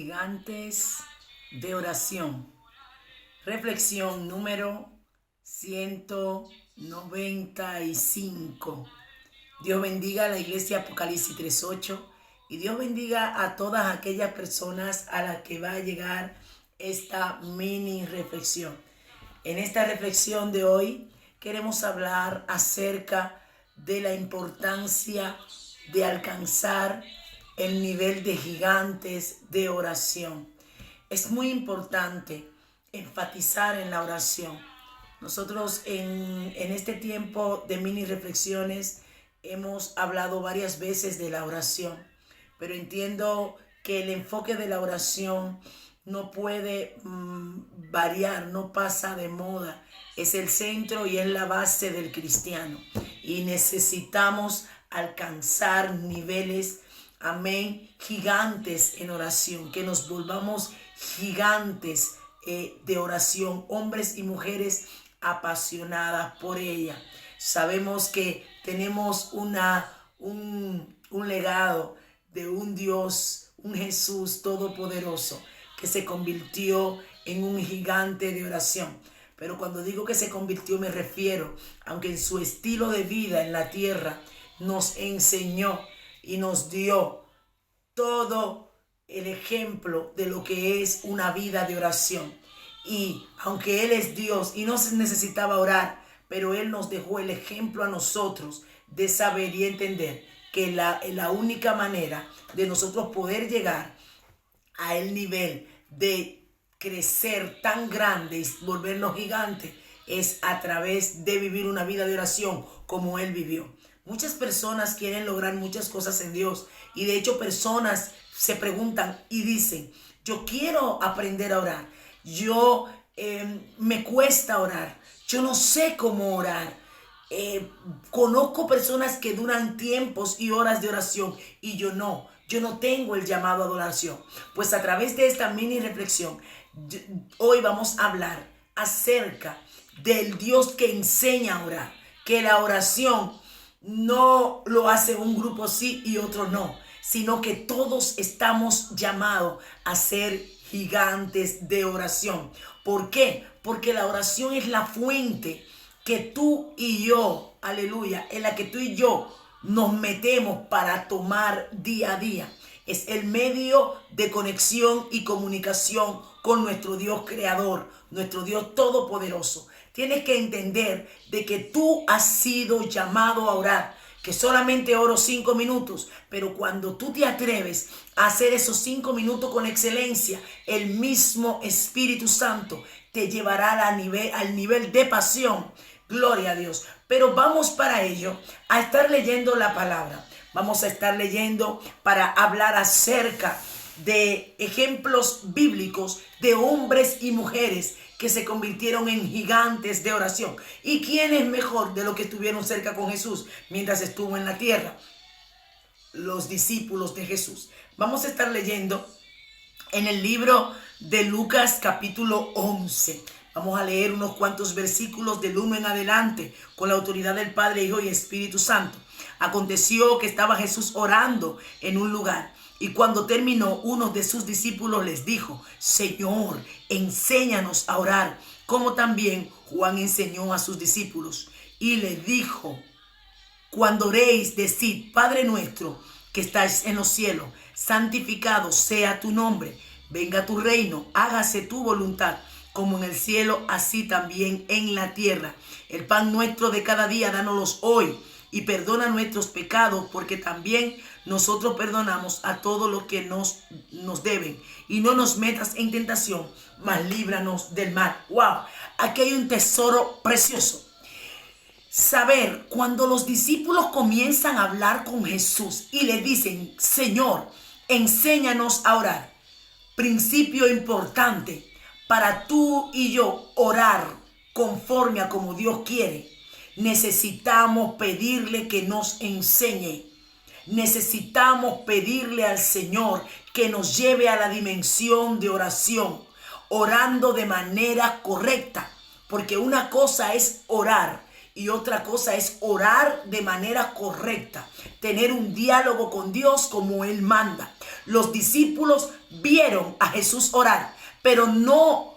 Gigantes de oración. Reflexión número 195. Dios bendiga a la iglesia Apocalipsis 3:8 y Dios bendiga a todas aquellas personas a las que va a llegar esta mini reflexión. En esta reflexión de hoy queremos hablar acerca de la importancia de alcanzar el nivel de gigantes de oración. Es muy importante enfatizar en la oración. Nosotros en este tiempo de mini reflexiones hemos hablado varias veces de la oración, pero entiendo que el enfoque de la oración no puede variar, no pasa de moda. Es el centro y es la base del cristiano. Y necesitamos alcanzar niveles, amén, gigantes en oración, que nos volvamos gigantes de oración, hombres y mujeres apasionadas por ella. Sabemos que tenemos un legado de un Dios, un Jesús todopoderoso, que se convirtió en un gigante de oración. Pero cuando digo que se convirtió, me refiero, aunque en su estilo de vida en la tierra nos enseñó y nos dio todo el ejemplo de lo que es una vida de oración. Y aunque Él es Dios y no se necesitaba orar, pero Él nos dejó el ejemplo a nosotros de saber y entender que la única manera de nosotros poder llegar a el nivel de crecer tan grande y volvernos gigantes es a través de vivir una vida de oración como Él vivió. Muchas personas quieren lograr muchas cosas en Dios y de hecho personas se preguntan y dicen: yo quiero aprender a orar, me cuesta orar, yo no sé cómo orar. Conozco personas que duran tiempos y horas de oración y yo no tengo el llamado a adoración. Pues a través de esta mini reflexión, hoy vamos a hablar acerca del Dios que enseña a orar, que la oración no lo hace un grupo sí y otro no, sino que todos estamos llamados a ser gigantes de oración. ¿Por qué? Porque la oración es la fuente que tú y yo, aleluya, en la que tú y yo nos metemos para tomar día a día. Es el medio de conexión y comunicación con nuestro Dios creador, nuestro Dios todopoderoso. Tienes que entender de que tú has sido llamado a orar, que solamente oro 5 minutos, pero cuando tú te atreves a hacer esos 5 minutos con excelencia, el mismo Espíritu Santo te llevará al nivel de pasión. Gloria a Dios. Pero vamos para ello a estar leyendo la palabra. Vamos a estar leyendo para hablar acerca de ejemplos bíblicos de hombres y mujeres que se convirtieron en gigantes de oración. ¿Y quién es mejor de los que estuvieron cerca con Jesús mientras estuvo en la tierra? Los discípulos de Jesús. Vamos a estar leyendo en el libro de Lucas capítulo 11. Vamos a leer unos cuantos versículos del 1 en adelante con la autoridad del Padre, Hijo y Espíritu Santo. Aconteció que estaba Jesús orando en un lugar y cuando terminó, uno de sus discípulos les dijo: Señor, enséñanos a orar, como también Juan enseñó a sus discípulos. Y les dijo: cuando oréis, decid: Padre nuestro que estás en los cielos, santificado sea tu nombre, venga tu reino, hágase tu voluntad, como en el cielo, así también en la tierra. El pan nuestro de cada día, dánoslo hoy, y perdona nuestros pecados, porque también nosotros perdonamos a todos los que nos deben. Y no nos metas en tentación, mas líbranos del mal. ¡Wow! Aquí hay un tesoro precioso. Saber, cuando los discípulos comienzan a hablar con Jesús y le dicen: Señor, enséñanos a orar. Principio importante. Para tú y yo orar conforme a como Dios quiere, necesitamos pedirle que nos enseñe. Necesitamos pedirle al Señor que nos lleve a la dimensión de oración, orando de manera correcta. Porque una cosa es orar y otra cosa es orar de manera correcta. Tener un diálogo con Dios como Él manda. Los discípulos vieron a Jesús orar, pero no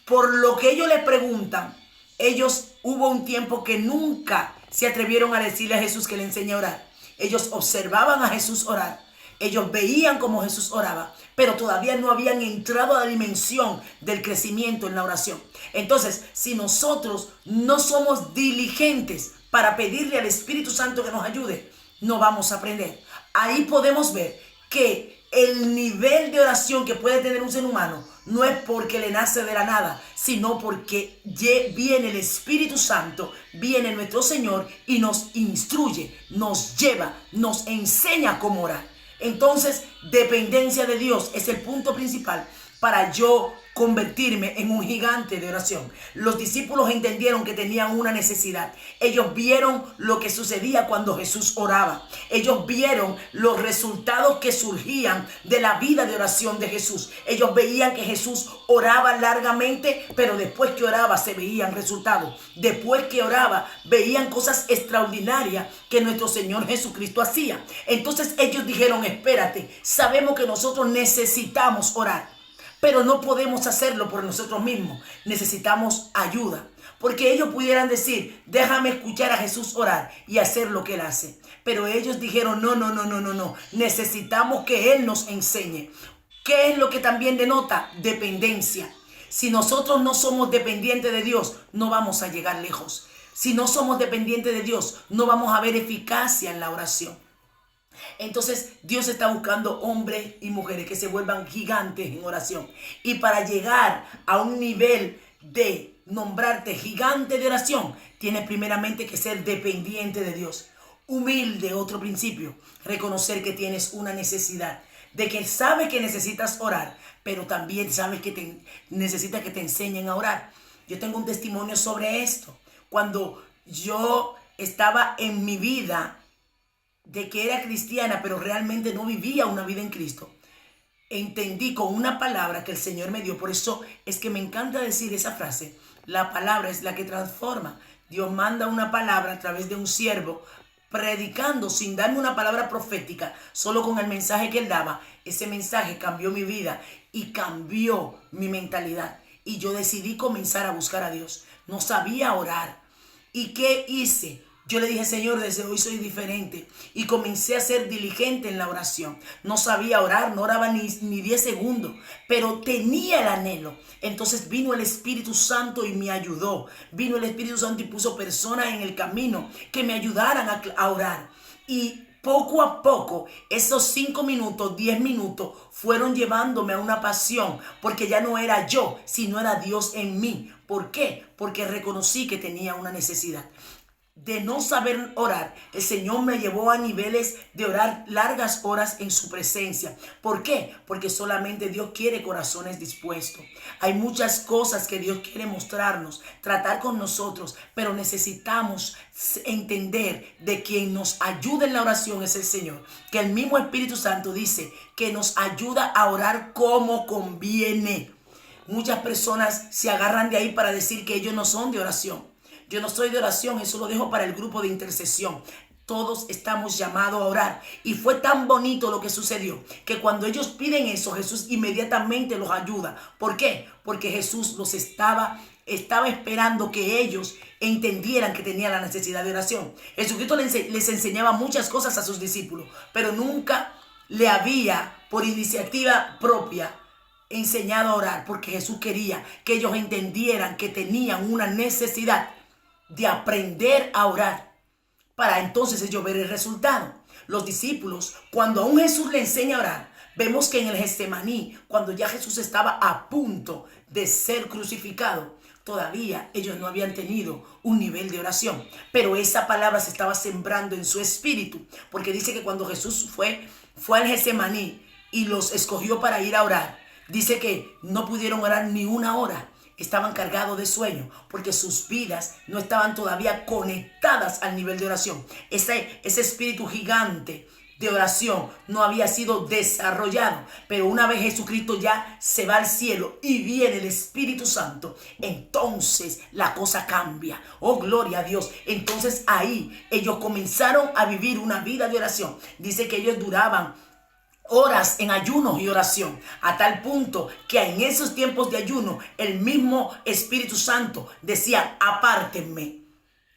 por lo que ellos le preguntan. Ellos hubo un tiempo que nunca se atrevieron a decirle a Jesús que le enseñe a orar. Ellos observaban a Jesús orar. Ellos veían cómo Jesús oraba, pero todavía no habían entrado a la dimensión del crecimiento en la oración. Entonces, si nosotros no somos diligentes para pedirle al Espíritu Santo que nos ayude, no vamos a aprender. Ahí podemos ver que el nivel de oración que puede tener un ser humano no es porque le nace de la nada, sino porque viene el Espíritu Santo, viene nuestro Señor y nos instruye, nos lleva, nos enseña cómo orar. Entonces, dependencia de Dios es el punto principal para yo convertirme en un gigante de oración. Los discípulos entendieron que tenían una necesidad. Ellos vieron lo que sucedía cuando Jesús oraba. Ellos vieron los resultados que surgían de la vida de oración de Jesús. Ellos veían que Jesús oraba largamente, pero después que oraba se veían resultados. Después que oraba veían cosas extraordinarias que nuestro Señor Jesucristo hacía. Entonces ellos dijeron, espérate, sabemos que nosotros necesitamos orar, pero no podemos hacerlo por nosotros mismos. Necesitamos ayuda. Porque ellos pudieran decir, déjame escuchar a Jesús orar y hacer lo que Él hace. Pero ellos dijeron, no. Necesitamos que Él nos enseñe. ¿Qué es lo que también denota? Dependencia. Si nosotros no somos dependientes de Dios, no vamos a llegar lejos. Si no somos dependientes de Dios, no vamos a ver eficacia en la oración. Entonces Dios está buscando hombres y mujeres que se vuelvan gigantes en oración. Y para llegar a un nivel de nombrarte gigante de oración, tienes primeramente que ser dependiente de Dios. Humilde, otro principio. Reconocer que tienes una necesidad. De que sabes que necesitas orar, pero también sabes que necesitas que te enseñen a orar. Yo tengo un testimonio sobre esto. Cuando yo estaba en mi vida de que era cristiana, pero realmente no vivía una vida en Cristo, entendí con una palabra que el Señor me dio. Por eso es que me encanta decir esa frase: la palabra es la que transforma. Dios manda una palabra a través de un siervo predicando sin darme una palabra profética, solo con el mensaje que él daba. Ese mensaje cambió mi vida y cambió mi mentalidad, y yo decidí comenzar a buscar a Dios. No sabía orar. ¿Y qué hice? Yo le dije, Señor, desde hoy soy diferente. Y comencé a ser diligente en la oración. No sabía orar, no oraba ni 10 segundos, pero tenía el anhelo. Entonces vino el Espíritu Santo y me ayudó. Vino el Espíritu Santo y puso personas en el camino que me ayudaran a orar. Y poco a poco, esos 5 minutos, 10 minutos, fueron llevándome a una pasión, porque ya no era yo, sino era Dios en mí. ¿Por qué? Porque reconocí que tenía una necesidad. De no saber orar, el Señor me llevó a niveles de orar largas horas en su presencia. ¿Por qué? Porque solamente Dios quiere corazones dispuestos. Hay muchas cosas que Dios quiere mostrarnos, tratar con nosotros, pero necesitamos entender de quien nos ayuda en la oración es el Señor. Que el mismo Espíritu Santo dice que nos ayuda a orar como conviene. Muchas personas se agarran de ahí para decir que ellos no son de oración. Yo no soy de oración, eso lo dejo para el grupo de intercesión. Todos estamos llamados a orar. Y fue tan bonito lo que sucedió, que cuando ellos piden eso, Jesús inmediatamente los ayuda. ¿Por qué? Porque Jesús los estaba esperando que ellos entendieran que tenían la necesidad de oración. Jesucristo les enseñaba muchas cosas a sus discípulos, pero nunca le había, por iniciativa propia, enseñado a orar, porque Jesús quería que ellos entendieran que tenían una necesidad de aprender a orar, para entonces ellos ver el resultado. Los discípulos, cuando a un Jesús le enseña a orar, vemos que en el Getsemaní, cuando ya Jesús estaba a punto de ser crucificado, todavía ellos no habían tenido un nivel de oración, pero esa palabra se estaba sembrando en su espíritu, porque dice que cuando Jesús fue al Getsemaní y los escogió para ir a orar, dice que no pudieron orar ni una hora. Estaban cargados de sueño porque sus vidas no estaban todavía conectadas al nivel de oración. Ese espíritu gigante de oración no había sido desarrollado. Pero una vez Jesucristo ya se va al cielo y viene el Espíritu Santo, entonces la cosa cambia. Oh, gloria a Dios. Entonces ahí ellos comenzaron a vivir una vida de oración. Dice que ellos duraban horas en ayuno y oración, a tal punto que en esos tiempos de ayuno el mismo Espíritu Santo decía: apártenme.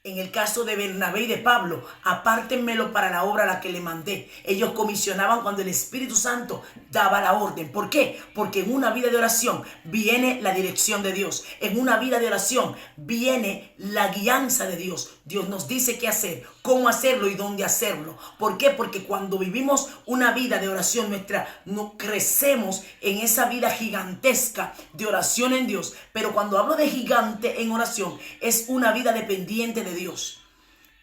En el caso de Bernabé y de Pablo, apártenmelo para la obra a la que le mandé. Ellos comisionaban cuando el Espíritu Santo daba la orden. ¿Por qué? Porque en una vida de oración viene la dirección de Dios. En una vida de oración viene la guianza de Dios. Dios nos dice qué hacer, cómo hacerlo y dónde hacerlo. ¿Por qué? Porque cuando vivimos una vida de oración, crecemos en esa vida gigantesca de oración en Dios. Pero cuando hablo de gigante en oración, es una vida dependiente de Dios.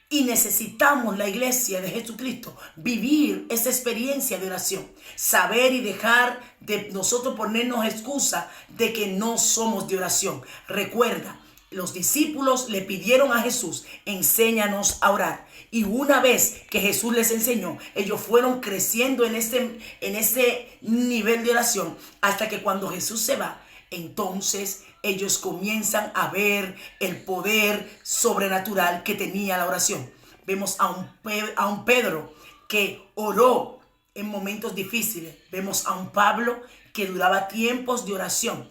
Y necesitamos, la iglesia de Jesucristo, vivir esa experiencia de oración. Saber y dejar de nosotros ponernos excusa de que no somos de oración. Recuerda, los discípulos le pidieron a Jesús: enséñanos a orar. Y una vez que Jesús les enseñó, ellos fueron creciendo en ese nivel de oración, hasta que cuando Jesús se va, entonces ellos comienzan a ver el poder sobrenatural que tenía la oración. Vemos a un Pedro que oró en momentos difíciles. Vemos a un Pablo que duraba tiempos de oración.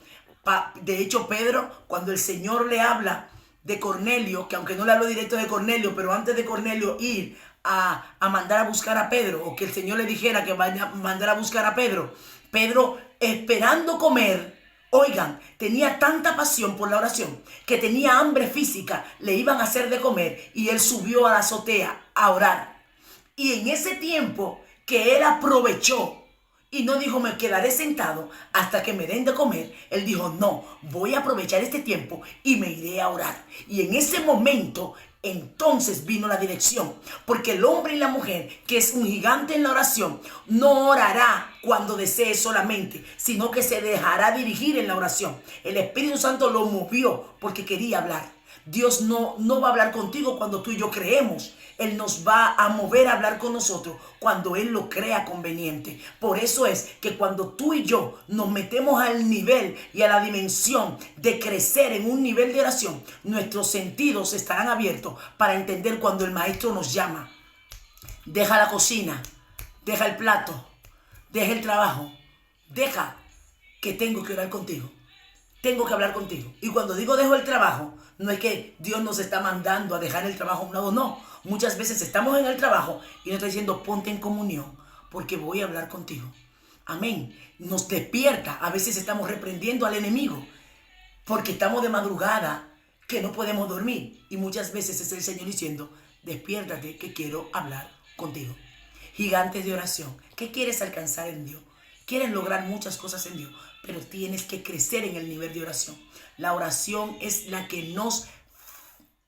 De hecho, Pedro, cuando el Señor le habla de Cornelio, que aunque no le habló directo de Cornelio, pero antes de Cornelio ir a mandar a buscar a Pedro, o que el Señor le dijera que vaya a mandar a buscar a Pedro, Pedro, esperando comer, oigan, tenía tanta pasión por la oración que tenía hambre física, le iban a hacer de comer y él subió a la azotea a orar. Y en ese tiempo que él aprovechó y no dijo: me quedaré sentado hasta que me den de comer, él dijo: no, voy a aprovechar este tiempo y me iré a orar. Y en ese momento entonces vino la dirección, porque el hombre y la mujer que es un gigante en la oración no orará cuando desee solamente, sino que se dejará dirigir en la oración. El Espíritu Santo lo movió porque quería hablar. Dios no va a hablar contigo cuando tú y yo creemos. Él nos va a mover a hablar con nosotros cuando Él lo crea conveniente. Por eso es que cuando tú y yo nos metemos al nivel y a la dimensión de crecer en un nivel de oración, nuestros sentidos estarán abiertos para entender cuando el Maestro nos llama. Deja la cocina, deja el plato, deja el trabajo, deja que tengo que orar contigo. Tengo que hablar contigo. Y cuando digo dejo el trabajo, no es que Dios nos está mandando a dejar el trabajo a un lado, no. Muchas veces estamos en el trabajo y nos está diciendo: ponte en comunión porque voy a hablar contigo. Amén. Nos despierta. A veces estamos reprendiendo al enemigo porque estamos de madrugada que no podemos dormir. Y muchas veces es el Señor diciendo: despiértate que quiero hablar contigo. Gigantes de oración. ¿Qué quieres alcanzar en Dios? Quieres lograr muchas cosas en Dios, pero tienes que crecer en el nivel de oración. La oración es la que nos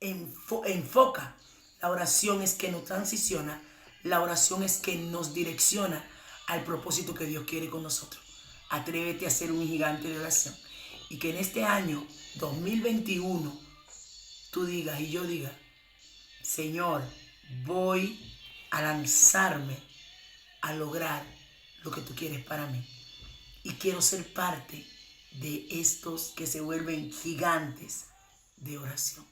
enfoca. La oración es que nos transiciona. La oración es que nos direcciona al propósito que Dios quiere con nosotros. Atrévete a ser un gigante de oración. Y que en este año 2021 tú digas y yo diga: Señor, voy a lanzarme a lograr lo que tú quieres para mí. Y quiero ser parte de estos que se vuelven gigantes de oración.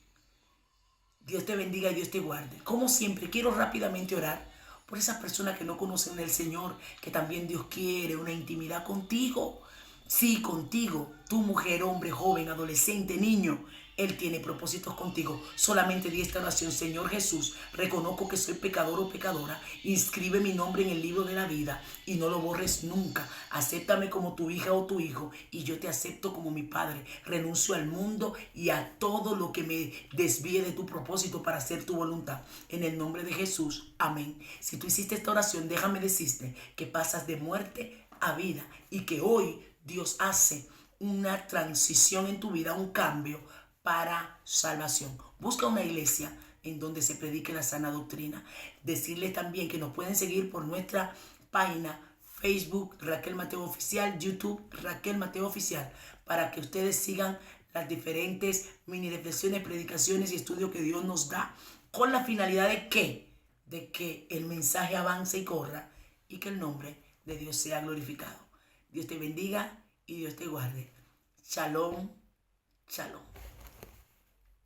Dios te bendiga y Dios te guarde. Como siempre, quiero rápidamente orar por esas personas que no conocen del Señor, que también Dios quiere una intimidad contigo. Sí, contigo, tu mujer, hombre, joven, adolescente, niño. Él tiene propósitos contigo. Solamente di esta oración: Señor Jesús, reconozco que soy pecador o pecadora. Inscribe mi nombre en el libro de la vida y no lo borres nunca. Acéptame como tu hija o tu hijo y yo te acepto como mi padre. Renuncio al mundo y a todo lo que me desvíe de tu propósito para hacer tu voluntad. En el nombre de Jesús, amén. Si tú hiciste esta oración, déjame decirte que pasas de muerte a vida y que hoy Dios hace una transición en tu vida, un cambio para salvación. Busca una iglesia en donde se predique la sana doctrina. Decirles también que nos pueden seguir por nuestra página Facebook Raquel Mateo Oficial, YouTube Raquel Mateo Oficial, para que ustedes sigan las diferentes mini reflexiones, predicaciones y estudios que Dios nos da, con la finalidad de que el mensaje avance y corra y que el nombre de Dios sea glorificado. Dios te bendiga y Dios te guarde. Shalom, shalom.